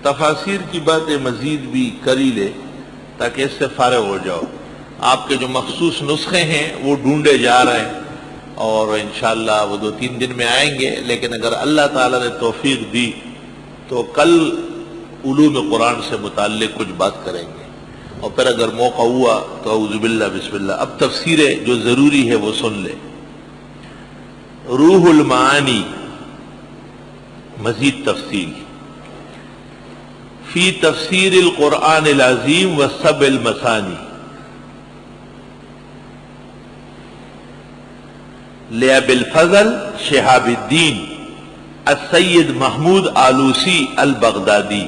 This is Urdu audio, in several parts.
تفاسیر کی باتیں مزید بھی کری لے تاکہ اس سے فارغ ہو جاؤ. آپ کے جو مخصوص نسخے ہیں وہ ڈھونڈے جا رہے ہیں اور انشاءاللہ وہ 2-3 دن میں آئیں گے، لیکن اگر اللہ تعالیٰ نے توفیق دی تو کل علوم قرآن سے متعلق کچھ بات کریں گے، اور پھر اگر موقع ہوا تو اعوذ باللہ بسم اللہ. اب تفسیریں جو ضروری ہے وہ سن لے. روح المعانی مزید تفصیل فی تفسیر القرآن العظیم والسبع المثانی لأبی الفضل شہاب الدین السید محمود آلوسی البغدادی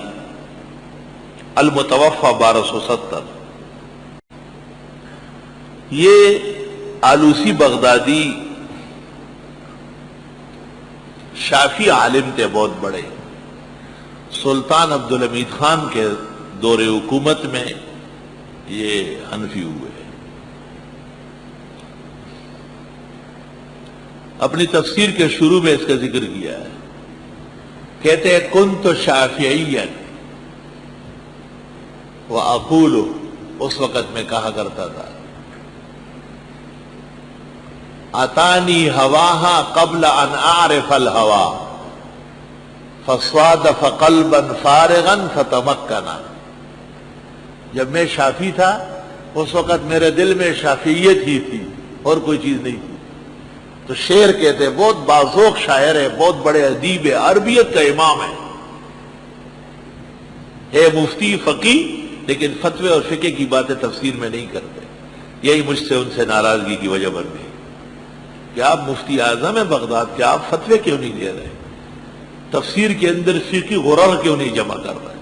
المتوفى 1270. یہ آلوسی بغدادی شافی عالم تھے بہت بڑے. سلطان عبدالحمید خان کے دور حکومت میں یہ حنفی ہوئے. اپنی تفسیر کے شروع میں اس کا ذکر کیا ہے. کہتے ہیں کنت شافعیًا وَأَقُولُ، اس وقت میں کہا کرتا تھا اتانی ہواہا قبل ان اعرف الہوا فصادف قلبا فارغا فتمکنا. جب میں شافی تھا اس وقت میرے دل میں شافعیت ہی تھی اور کوئی چیز نہیں تھی. تو شعر کہتے ہیں، بہت باذوق شاعر ہے، بہت بڑے ادیب ہے، عربیت کا امام ہے مفتی فقی، لیکن فتوے اور فقہ کی باتیں تفسیر میں نہیں کرتے. یہی مجھ سے ان سے ناراضگی کی وجہ بن گئی کہ آپ مفتی اعظم ہیں بغداد کے، آپ فتوے کیوں نہیں دے رہے، تفسیر کے اندر فقہی غرر کیوں نہیں جمع کر رہے.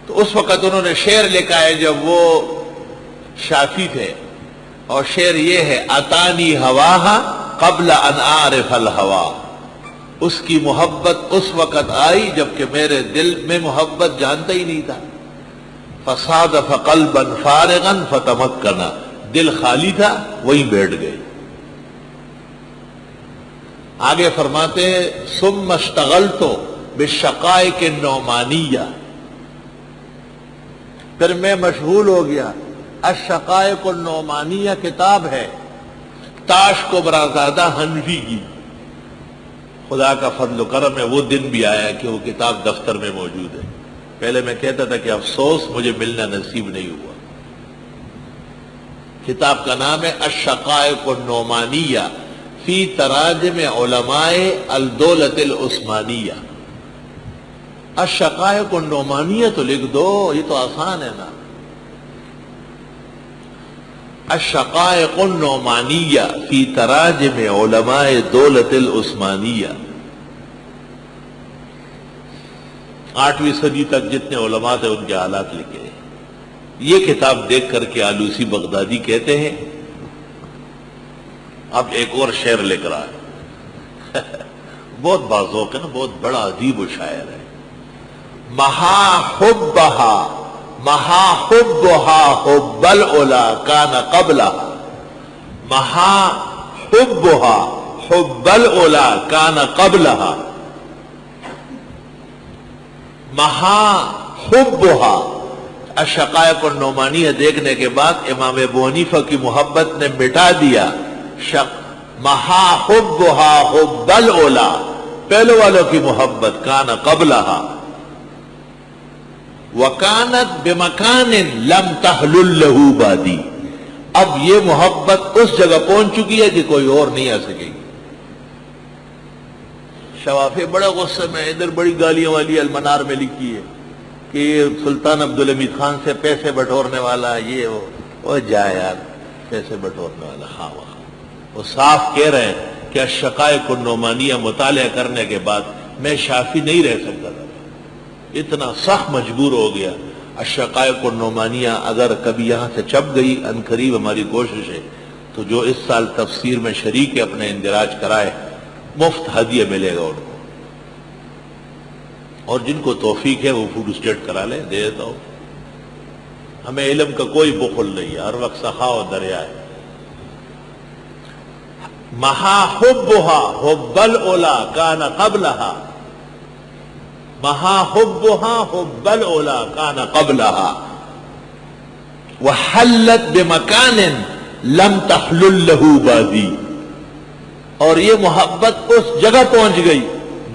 تو اس وقت انہوں نے شعر لکھا ہے جب وہ شافی تھے، اور شعر یہ ہے اتانی ہواہا قبل ان اعرف الہوا. اس کی محبت اس وقت آئی جبکہ میرے دل میں محبت جانتا ہی نہیں تھا. فصادف قلبا فارغا فتمکنا، دل خالی تھا وہیں بیٹھ گئے. آگے فرماتے ہیں ثم اشتغلت بالشقائق النعمانیہ، پھر میں مشغول ہو گیا. الشقائق النعمانیہ کتاب ہے تاش کبرازادہ حنفی کی. خدا کا فضل و کرم ہے وہ دن بھی آیا کہ وہ کتاب دفتر میں موجود ہے. پہلے میں کہتا تھا کہ افسوس مجھے ملنا نصیب نہیں ہوا. کتاب کا نام ہے الشقائق النعمانیہ فی تراجم علماء الدولة العثمانیہ. الشقائق النعمانیہ تو لکھ دو، یہ تو آسان ہے نا. الشقائق النعمانیہ فی تراجم علماء دولت العثمانیہ. 8ویں صدی تک جتنے علماء تھے ان کے حالات لکھے. یہ کتاب دیکھ کر کے آلوسی بغدادی کہتے ہیں، اب ایک اور شعر لکھ رہا ہے بہت باذوق ہے نا، بہت بڑا ادیب و شاعر ہے. مہا حبها حب العلا کان قبلها، مہا حبها حب العلا کان قبلها، مہا حبها. الشقائق النعمانیہ دیکھنے کے بعد امام ابو حنیفہ کی محبت نے مٹا دیا. مہا حبها حب العلا، پہلے والوں کی محبت، کان قبلها وَكَانَتْ بِمَكَانٍ لَمْ تَحْلُلْ لَهُ بَعْدِي. اب یہ محبت اس جگہ پہنچ چکی ہے کہ کوئی اور نہیں آ سکے گی. شوافی بڑا غصے میں، ادھر بڑی گالیاں والی المنار میں لکھی ہے کہ یہ سلطان عبدالحمید خان سے پیسے بٹورنے والا، یہ وہ جا یار پیسے بٹورنے والا. ہاں وہ صاف کہہ رہے ہیں کہ الشقائق النعمانیہ مطالعہ کرنے کے بعد میں شافی نہیں رہ سکتا تھا، اتنا سخت مجبور ہو گیا. الشقائق النعمانیہ اگر کبھی یہاں سے چھپ گئی، ان قریب ہماری کوشش ہے تو جو اس سال تفسیر میں شریک ہے اپنے اندراج کرائے، مفت ہدیہ ملے گا ان کو. اور جن کو توفیق ہے وہ فوڈ اسٹیٹ کرا لے، دے دیتا ہوں. ہمیں علم کا کوئی بخل نہیں ہے، ہر وقت سخا و دریا ہے. مہا حبها حب العلا کان قبلها، مہا حبھا حب العلا کان قبلہا وحلت بمکان لم تحلل لہ بادی، اور یہ محبت اس جگہ پہنچ گئی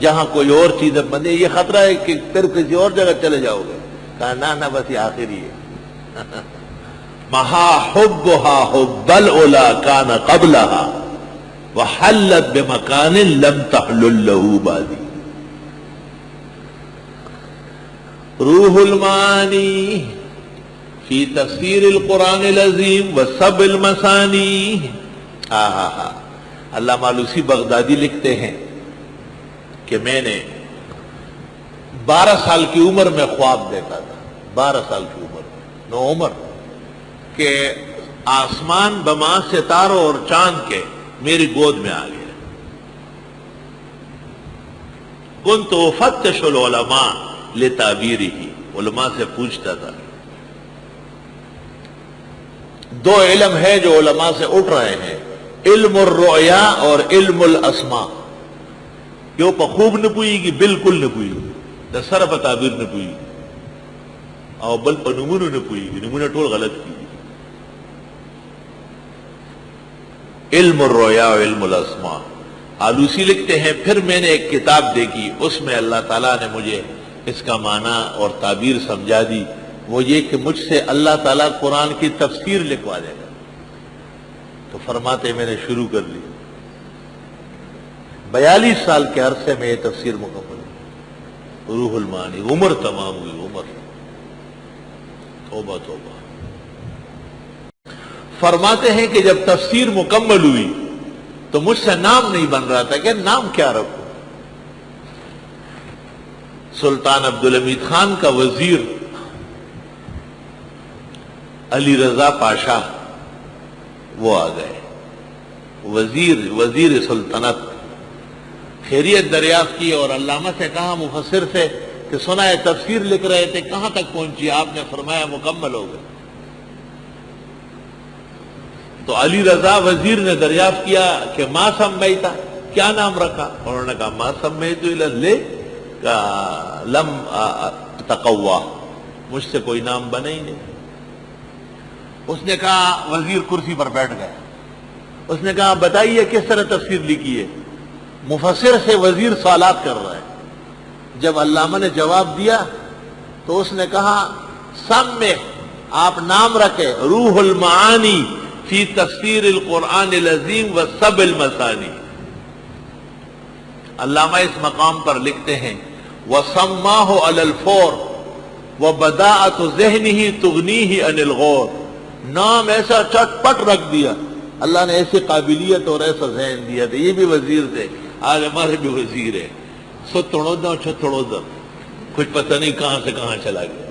جہاں کوئی اور چیز بنے، یہ خطرہ ہے کہ پھر کسی اور جگہ چلے جاؤ گے، کہا نہ بس یہ آخری ہے مہا حبھا حب العلا کان قبلہا وحلت بمکان لم تحلل لہ بادی۔ روح المعانی فی تفسیر القرآن العظیم وسب المثانی۔ علامہ علوسی بغدادی لکھتے ہیں کہ میں نے 12 سال کی عمر میں خواب دیکھا تھا، 12 سال کی عمر میں، نو عمر، کہ آسمان بما ستاروں اور چاند کے میری گود میں آ گیا۔ کنت افتش العلماء لتعبیرہ، علماء سے پوچھتا تھا۔ دو علم ہے جو علماء سے اٹھ رہے ہیں، علم الرؤیا اور علم الاسماء۔ یو پا خوب نہ پوئی گی، بالکل نہ پوئی گی، دا سر پا تعبیر نہ پوئی گی، او بل پا نمونو نہ پوئی گی، نمونو ٹول غلط کی۔ علم الرؤیا اور علم الاسماء۔ آلوسی لکھتے ہیں پھر میں نے ایک کتاب دیکھی، اس میں اللہ تعالیٰ نے مجھے اس کا معنی اور تعبیر سمجھا دی، وہ یہ کہ مجھ سے اللہ تعالیٰ قرآن کی تفسیر لکھوا دے گا۔ تو فرماتے میں نے شروع کر لی، 42 سال کے عرصے میں یہ تفسیر مکمل ہوئی، روح المعانی، عمر تمام ہوئی، عمر، توبہ توبہ۔ فرماتے ہیں کہ جب تفسیر مکمل ہوئی تو مجھ سے نام نہیں بن رہا تھا کہ نام کیا رکھوں۔ سلطان عبدالحمید خان کا وزیر علی رضا پاشا وہ آ گئے، وزیر سلطنت، خیریت دریافت کی اور علامہ سے کہا، مفسر سے، کہ سنا ہے تفسیر لکھ رہے تھے، کہاں تک پہنچی؟ آپ نے فرمایا مکمل ہو گئے۔ تو علی رضا وزیر نے دریافت کیا کہ ما سمیتا، کیا نام رکھا؟ انہوں نے کہا ما سمیت الا لم تقوا، مجھ سے کوئی نام بنا ہی نہیں۔ اس نے کہا، وزیر کرسی پر بیٹھ گیا، اس نے کہا بتائیے کس طرح تفسیر لکھی ہے؟ مفسر سے وزیر سوالات کر رہا ہے۔ جب علامہ نے جواب دیا تو اس نے کہا سمے، آپ نام رکھے، روح المعانی فی تفسیر القرآن العظیم وسب المثانی۔ علامہ اس مقام پر لکھتے ہیں وَسَمَّاهُ عَلَى الْفَوْرِ وَبَدَاءَةُ ذِهْنِهِ تُغْنِيهِ عَنِ الْغَوْرِ، نام ایسا چٹ پٹ رکھ دیا، اللہ نے ایسی قابلیت اور ایسا ذہن دیا تھا۔ یہ بھی وزیر تھے، آج ہمارے بھی وزیر ہے، ستڑو دا چھتڑو دا، کچھ پتہ نہیں کہاں سے کہاں چلا گیا۔